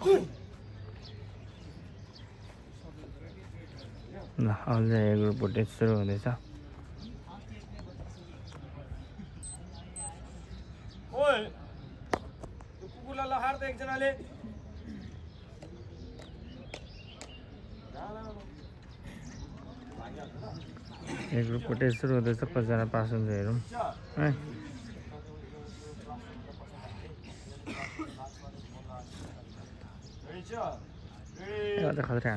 ल अझै ए group footage सुरु हुँदैछ। ए ग्रुप फुटेज सुरु हुँदैछ, कतिजना पास हुन्छ हेरौँ है। खतरा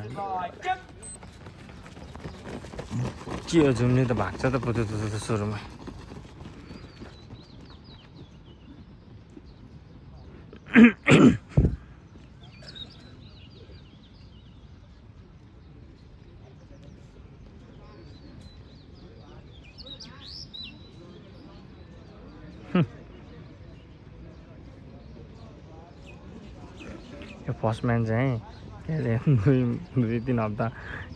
के हो झुम्ने त भाग्छ त पुतो सुरुमा। यो फर्स्ट म्यान चाहिँ के अरे दुई तिन हप्ता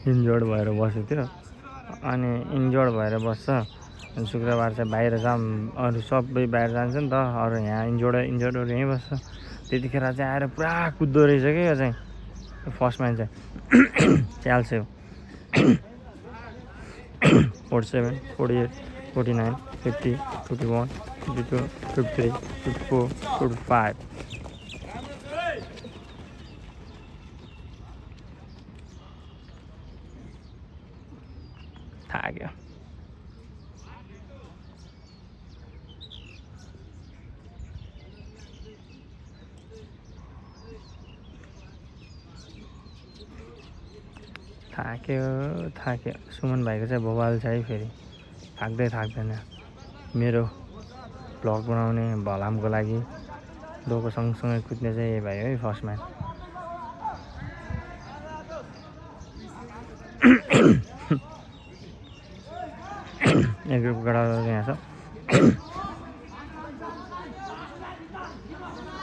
इन्जोर्ड भएर बसेको थियो, अनि इन्जोर्ड भएर बस्छ। अनि शुक्रबार चाहिँ बाहिर जाऊँ, अरू सबै बाहिर जान्छ नि त, अरू यहाँ इन्जोर्डहरू यहीँ बस्छ। त्यतिखेर चाहिँ आएर पुरा कुद्दो रहेछ क्या यो चाहिँ फर्स्ट म्यान चाहिँ। च्याल्छ यो 47, 48, 49, 50, 51, 52, 53, 54, 55। थाक्यो। थाक्यो। सुमन भाइको चाहिँ भोबाल छ है, फेरि थाक्दैन। मेरो भ्लग बनाउने भलामको लागि दोको सँगसँगै कुद्ने चाहिँ यही भाइ है, फर्स्ट म्यान। एक ग्रुप गडा यहाँ छ।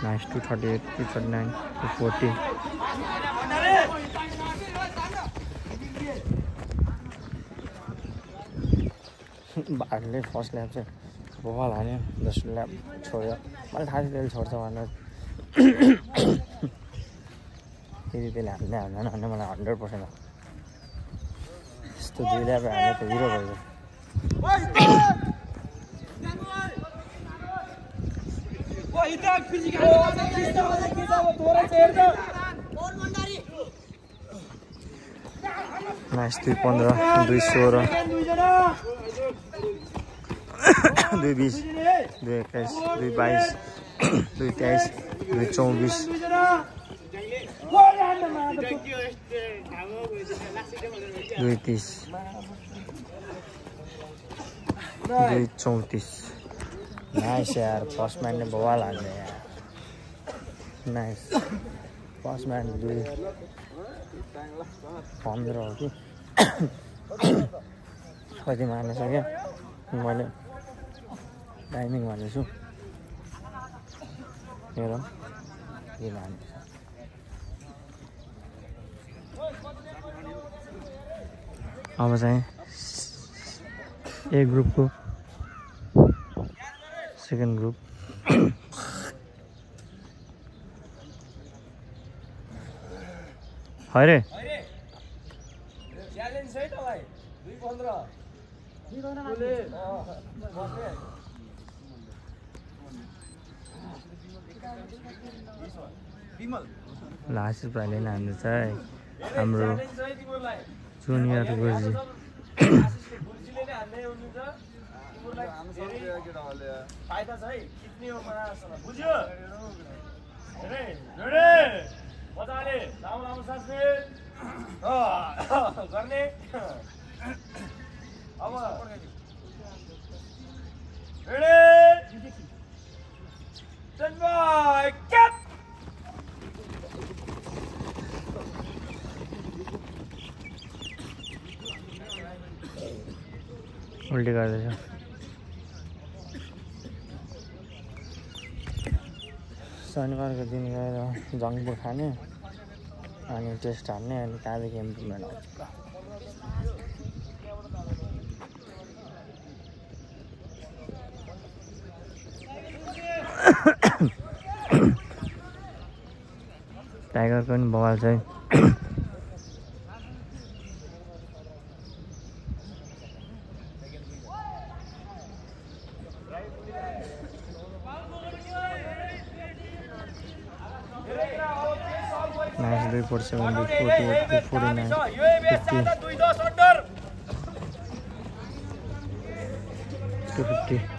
नाइस 238, 239, 240। भागले फर्स्ट ल्याप चाहिँ भोबाल हान्यो, दोस्रो ल्याप छोड्यो। मलाई थाहा थियो त्यसले छोड्छ भनेर। फेरि त्यसले हान्दैन भने मलाई 100% हो। यस्तो दुई ल्याप हान्यो त हिरो भयो। नाइस 215, 216, 220, 221, 222, 223, 224, 230, 234। नाइस यार, फर्स्ट म्यान ने बवाल हान्ने यार। नाइस फर्स्ट म्यान 215 हो कि कति मार्न सक्यो। मैले टाइमिङ भनेछु हेरौँ के मार्ने। अब चाहिँ ए ग्रुपको सेकेन्ड ग्रुप। हैरे च्यालेन्ज है तलाई 215 लास्ट प्राइले नाम चाहिँ हाम्रो जुनियर गुरुजी। फाइदा छ है कितनी हो बुझ्यो रे रे मजाले लामो सास गर्ने। अब रेडी स्ट्यान्ड बाइ क्याप। उल्टी गर्दैछ। शनिबारको दिन गएर जङ्क फुड खाने अनि टेस्ट हान्ने, अनि त्यहाँदेखि इम्प्रुभमेन्ट आउँछ। टाइगरको पनि बवाल छ है। नाइस 247 248 249 50 250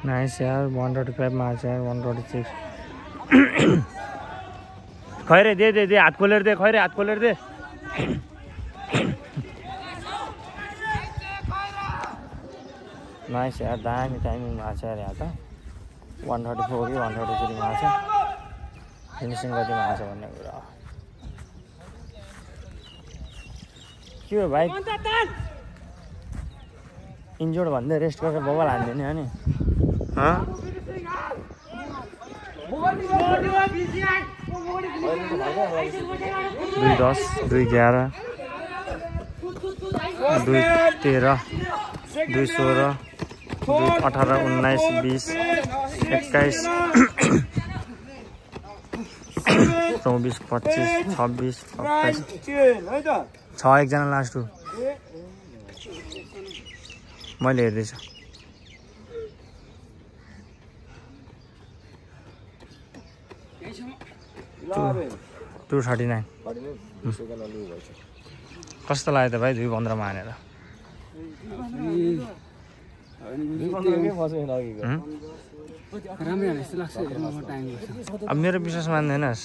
नाइस यार 135 मार्च यार 136 खैरे दे हात खोलेर दे खैरे हात खोलेर दे नाइस यार दामी टाइमिङ भएको छ यार यहाँ त 134 कि 133 मा छ फिनिसिङ कति भएको छ भन्ने कुरा के हो भाइ इन्जोर्ड भन्दै रेस्ट गरेर बबल हान्दियो नि अनि 210 211 213 216 218 19 20 21 24 25 26 27 छ एकजना लास्ट हो मैले हेर्दैछु 239 कस्तो लाग्यो त भाइ 215 मा हानेर अब मेरो विश्वास मान्दैनस्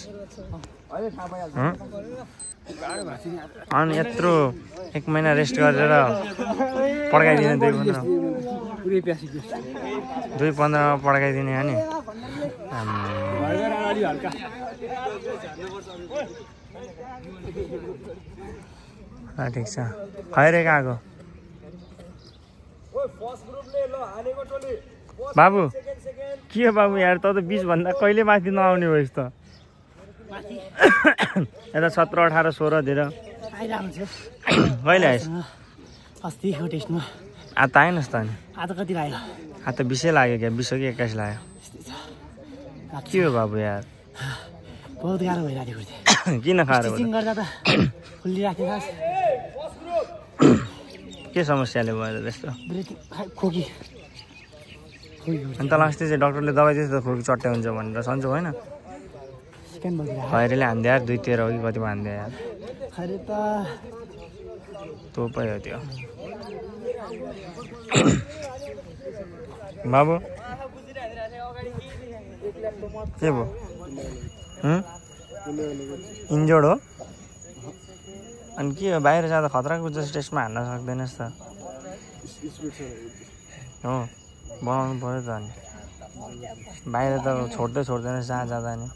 अनि यत्रो 1 महिना रेस्ट गरेर पड्काइदिने 215 मा पड्काइदिने अनि ठिक छ खैरे गएको बाबु के हो बाबु यार त 20 भन्दा कहिले माथि नआउने भइस् त यता 17 18 16 तिर कहिले आइस् अस्ति हो टेस्टमा त आएनस् त अनि आज कति लाग्यो त 20 लाग्यो क्या 20 कि 21 लाग्यो के हो बाबु यार बहुत गाह्रो भइरहेको थियो किन खाएर गर्दा त खुलिराख्यो के समस्याले भयो त्यस्तो खोकी अन्त लास्ट चाहिँ डाक्टरले दबाई दिएछ त खोकी चट्टै हुन्छ भनेर सन्चो होइन खैरेले हान्दियो यार 213 हो कि कतिमा हान्दियो यार खैरे त तोपै हो त्यो बाबु के भयो इन्जोर्ड हो अनि के हो बाहिर जाँदा खतराको जस्तो टेस्टमा हान्न सक्दैनस् त हो बनाउनु पर्यो त अनि बाहिर त छोड्दैनस् जहाँ जाँदा नि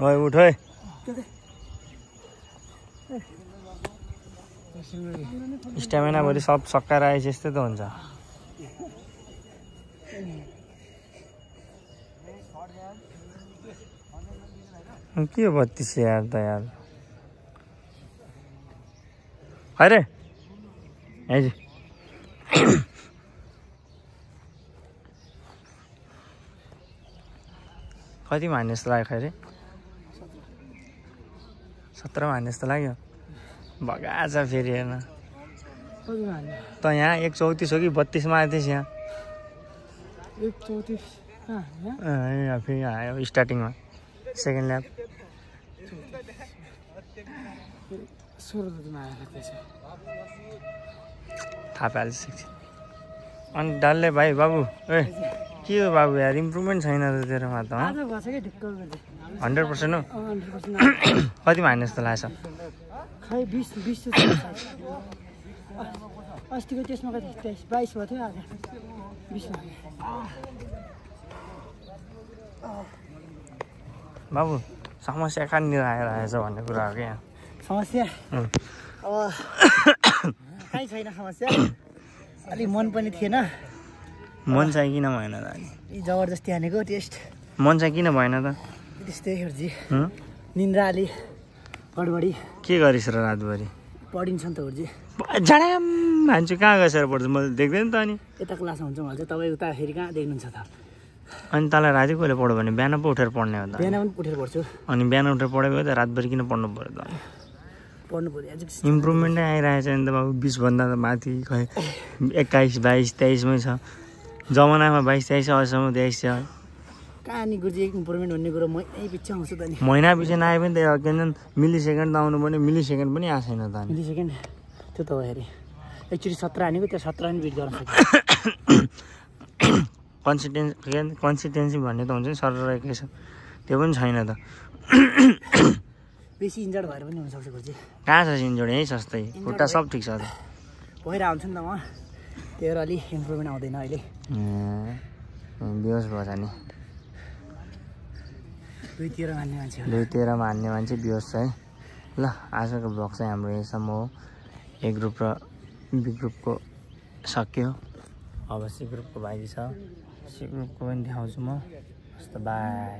ओइ उठ है स्ट्यामिना भरि सब सकाएर आएछ यस्तै त हुन्छ के हो 32 यार त यार अरे है कति मान्ने जस्तो लाग्यो खैरे 17 मान्ने जस्तो लाग्यो बगा छ फेरि हेर्न त यहाँ 134 हो कि 32 मा आएथेस् यहाँ 134 फेरि आयो स्टार्टिङमा सेकेन्ड ल्याप थाहा पाइहाल्छ अनि भाइ बाबु ए के हो बाबु यार इम्प्रुभमेन्ट छैन त तेरोमा त 100% हो 100% कतिमा हान्ने जस्तो लाग्छ खै 20 अस्तिको त्यसमा कति 22 भयो थियो आज 20 मा बाबु समस्या कहाँनिर आइरहेछ भन्ने कुरा हो क्या समस्या अब कहीँ छैन समस्या अलि मन पनि थिएन मन चाहिँ किन भएन त यी जबरजस्ती हानेको टेस्ट मन चाहिँ किन भएन त त्यस्तै हुर्जी निन्द्रा अलि बढी के गरिस् र रातभरि पढिन्छ नि त हुर्जी झड्याम मान्छे कहाँ गएर पढ्छ मैले देख्दैन त अनि यता क्लासमा हुन्छ मलाई चाहिँ तपाईँ उता फेरि कहाँ देख्नुहुन्छ त अनि तँलाई राति कहिले पढ्यो भने बिहान पो उठेर पढ्ने हो त बिहान पनि उठेर पढ्छु अनि बिहान उठेर पढेको त रातभरि किन पढ्नु पऱ्यो त पढ्नु पऱ्यो अझ इम्प्रुभमेन्टै आइरहेछ नि त बाबु 20 भन्दा त माथि खै 21 22 23मै छ जमानामा 22 23 अहिलेसम्म 23 छ कहाँ नि गुरुजी इम्प्रुभमेन्ट भन्ने कुरो म यहीँ पछि आउँछु त नि महिना पछि नआए पनि त के भन्छ मिली सेकेन्ड त आउनु पर्ने मिली सेकेन्ड पनि आएको छैन त अनि मिली सेकेन्ड त्यो त हो हेरे एकचोटि 17 हानेको त्यो 17 पनि बिट गर्न सक्यो कन्सिस्टेन्सी भन्ने त हुन्छ नि सर रहेकै छ त्यो पनि छैन त बेसी इन्जर्ड भएर पनि हुनसक्छ गुरुजी कहाँ छ इन्जोड यहीँ सस्तै खुट्टा सब ठिक छ त भइरहेको हुन्छ नि त म त्यही भएर अलि इम्प्रुभमेन्ट आउँदैन अहिले बेहोस भएछ नि दुईतिरमा हान्ने मान्छे बेहोस छ है ल आजको ब्लग चाहिँ हाम्रो यहीसम्म हो ए ग्रुप र बी ग्रुपको सक्यो अब सी ग्रुपको बाँकी छ सी ग्रुपको पनि देखाउँछु म हस् त बाई